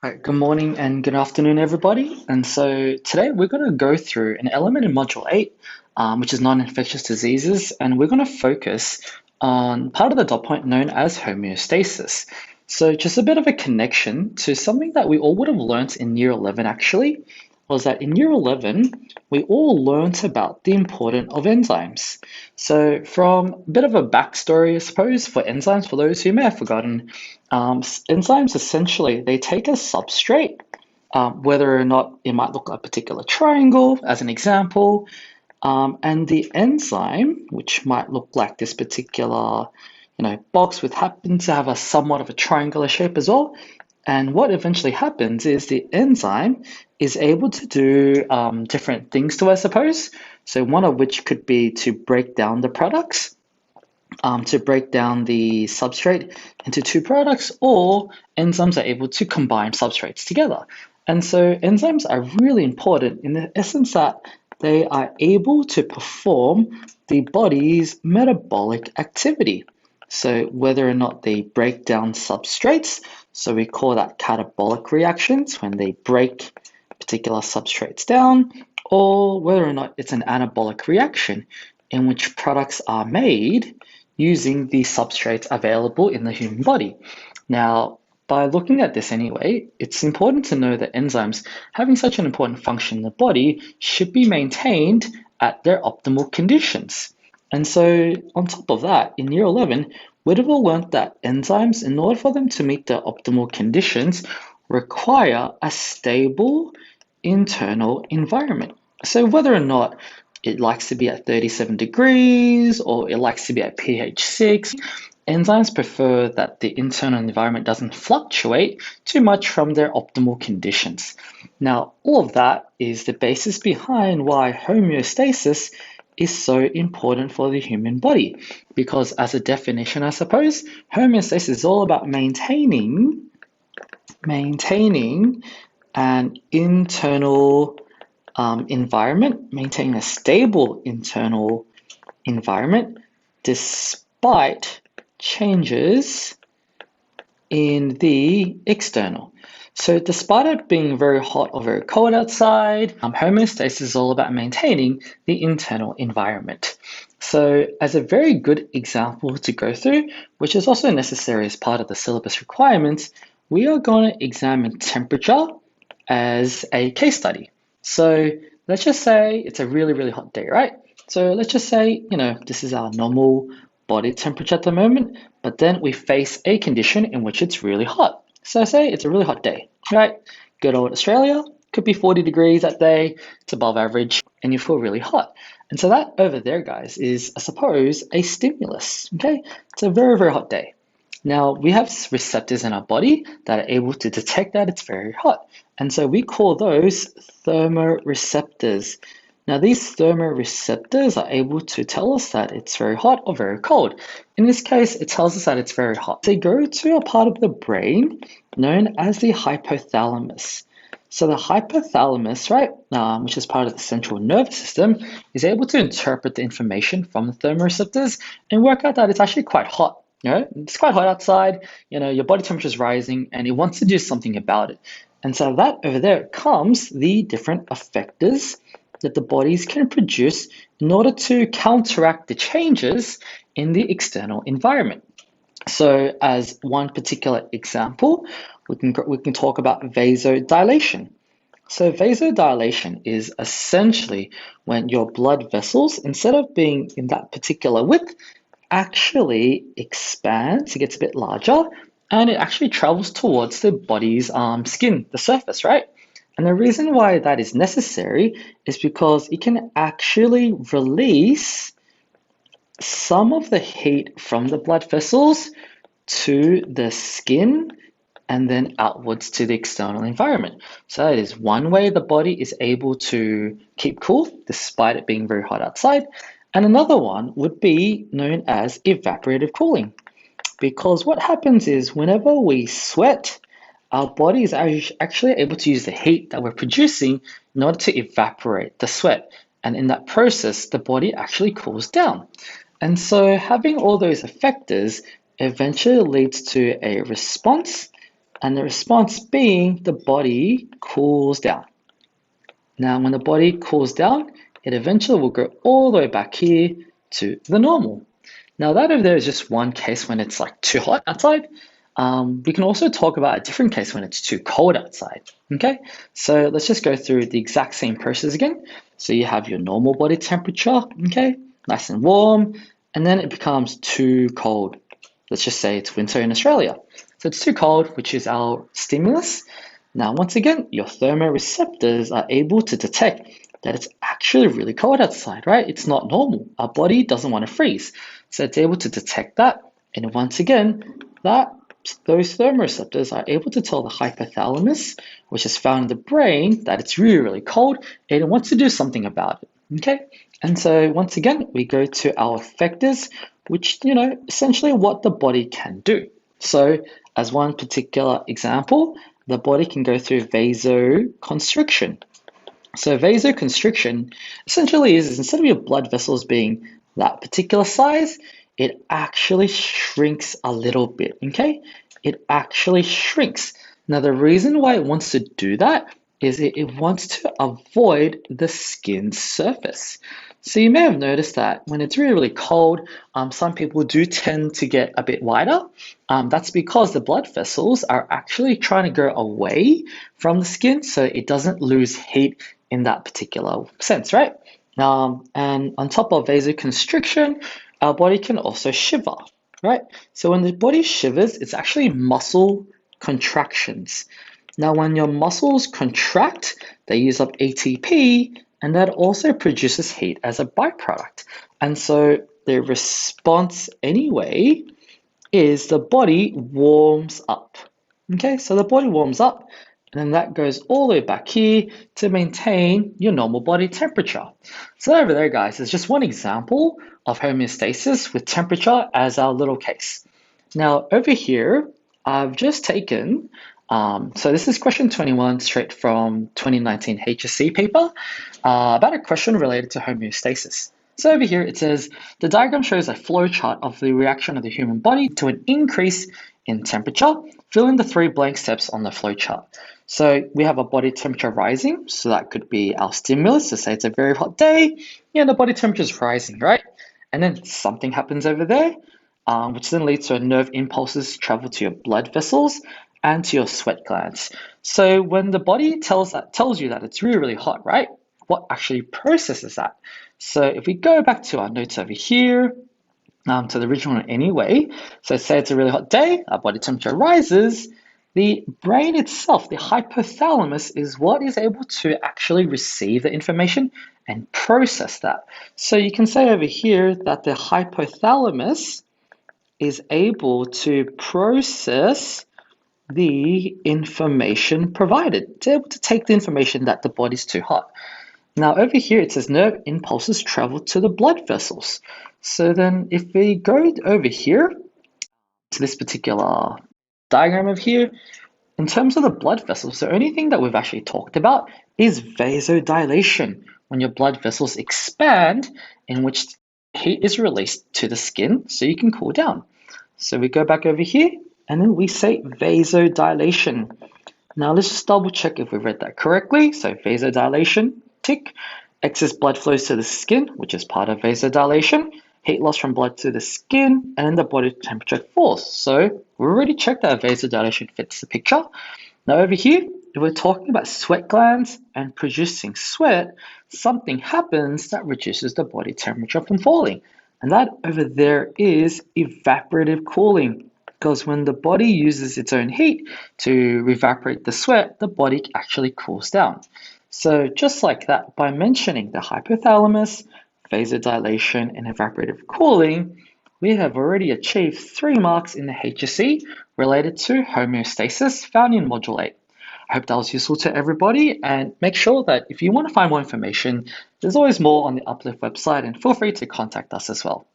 Right, good morning and good afternoon, everybody. And so today we're going to go through an element in Module 8, which is non-infectious diseases, and we're going to focus on part of the dot point known as homeostasis. So just a bit of a connection to something that we all would have learnt in Year 11 actually, was that in Year 11, we all learnt about the importance of enzymes. So from a bit of a backstory, I suppose, for enzymes, for those who may have forgotten, enzymes essentially, they take a substrate, whether or not it might look like a particular triangle, as an example, and the enzyme, which might look like this particular, box with happens to have a somewhat of a triangular shape as well. And what eventually happens is the enzyme is able to do different things to, I suppose. So one of which could be to break down the products, to break down the substrate into two products, or enzymes are able to combine substrates together. And so enzymes are really important in the essence that they are able to perform the body's metabolic activity. So whether or not they break down substrates, so we call that catabolic reactions when they break particular substrates down, or whether or not it's an anabolic reaction in which products are made using the substrates available in the human body. Now, by looking at this anyway, it's important to know that enzymes having such an important function in the body should be maintained at their optimal conditions. And so, on top of that, in year 11, we'd have all learned that enzymes, in order for them to meet their optimal conditions, require a stable internal environment. So, whether or not it likes to be at 37 degrees or it likes to be at pH 6, enzymes prefer that the internal environment doesn't fluctuate too much from their optimal conditions. Now, all of that is the basis behind why homeostasis is so important for the human body. Because as a definition, I suppose, homeostasis is all about maintaining an internal environment, maintaining a stable internal environment despite changes in the external. So despite it being very hot or very cold outside, homeostasis is all about maintaining the internal environment. So as a very good example to go through, which is also necessary as part of the syllabus requirements, we are going to examine temperature as a case study. So let's just say it's a really, really hot day, right? So let's just say, this is our normal body temperature at the moment, but then we face a condition in which it's really hot. So say it's a really hot day, right? Good old Australia, could be 40 degrees that day, it's above average, and you feel really hot. And so that over there, guys, is, I suppose, a stimulus, okay? It's a very, very hot day. Now, we have receptors in our body that are able to detect that it's very hot. And so we call those thermoreceptors. Now, these thermoreceptors are able to tell us that it's very hot or very cold. In this case, it tells us that it's very hot. They go to a part of the brain known as the hypothalamus. So the hypothalamus, right, which is part of the central nervous system, is able to interpret the information from the thermoreceptors and work out that it's actually quite hot. It's quite hot outside, your body temperature is rising and it wants to do something about it. And so that over there comes the different effectors that the bodies can produce in order to counteract the changes in the external environment. So as one particular example, we can talk about vasodilation. So vasodilation is essentially when your blood vessels, instead of being in that particular width, actually expands, it gets a bit larger, and it actually travels towards the body's skin, the surface, right? And the reason why that is necessary is because it can actually release some of the heat from the blood vessels to the skin and then outwards to the external environment. So that is one way the body is able to keep cool despite it being very hot outside. And another one would be known as evaporative cooling. Because what happens is whenever we sweat, our body is actually able to use the heat that we're producing in order to evaporate the sweat. And in that process, the body actually cools down. And so having all those effectors eventually leads to a response and the response being the body cools down. Now, when the body cools down, it eventually will go all the way back here to the normal. Now, that over there is just one case when it's like too hot outside. We can also talk about a different case when it's too cold outside. Okay, so let's just go through the exact same process again. So you have your normal body temperature, okay, nice and warm, and then it becomes too cold. Let's just say it's winter in Australia. So it's too cold, which is our stimulus. Now, once again, your thermoreceptors are able to detect that it's actually really cold outside, right? It's not normal. Our body doesn't want to freeze. So it's able to detect that. And once again, those thermoreceptors are able to tell the hypothalamus, which is found in the brain, that it's really, really cold and it wants to do something about it. Okay? And so once again, we go to our effectors, which, essentially what the body can do. So as one particular example, the body can go through vasoconstriction. So vasoconstriction essentially is instead of your blood vessels being that particular size, it actually shrinks a little bit, okay? It actually shrinks. Now, the reason why it wants to do that is it wants to avoid the skin's surface. So you may have noticed that when it's really, really cold, some people do tend to get a bit wider. That's because the blood vessels are actually trying to go away from the skin so it doesn't lose heat in that particular sense, right? And on top of vasoconstriction, our body can also shiver, right? So when the body shivers, it's actually muscle contractions. Now, when your muscles contract, they use up ATP, and that also produces heat as a byproduct. And so the response anyway is the body warms up. Okay, so the body warms up, and then that goes all the way back here to maintain your normal body temperature. So over there, guys, is just one example of homeostasis with temperature as our little case. Now, over here, I've just taken, so this is question 21 straight from 2019 HSC paper about a question related to homeostasis. So over here it says, the diagram shows a flow chart of the reaction of the human body to an increase in temperature. Fill in the 3 blank steps on the flow chart. So we have a body temperature rising, so that could be our stimulus. So say it's a very hot day, the body temperature is rising, right? And then something happens over there, which then leads to nerve impulses travel to your blood vessels and to your sweat glands. So when the body tells you that it's really, really hot, right? What actually processes that? So if we go back to our notes over here, to the original one anyway, so say it's a really hot day, our body temperature rises, the brain itself, the hypothalamus, is what is able to actually receive the information and process that. So you can say over here that the hypothalamus is able to process the information provided. It's able to take the information that the body's too hot. Now over here it says nerve impulses travel to the blood vessels. So then if we go over here to this particular diagram over here, in terms of the blood vessels, the only thing that we've actually talked about is vasodilation, when your blood vessels expand, in which heat is released to the skin so you can cool down. So we go back over here and then we say vasodilation. Now let's just double check if we read that correctly. So vasodilation, tick. Excess blood flows to the skin, which is part of vasodilation. Heat loss from blood to the skin, and then the body temperature falls. So we already checked that vasodilation fits the picture. Now over here, if we're talking about sweat glands and producing sweat, something happens that reduces the body temperature from falling. And that over there is evaporative cooling. Because when the body uses its own heat to evaporate the sweat, the body actually cools down. So just like that, by mentioning the hypothalamus, vasodilation, and evaporative cooling, we have already achieved 3 marks in the HSC related to homeostasis found in Module 8. I hope that was useful to everybody, and make sure that if you want to find more information, there's always more on the Uplift website, and feel free to contact us as well.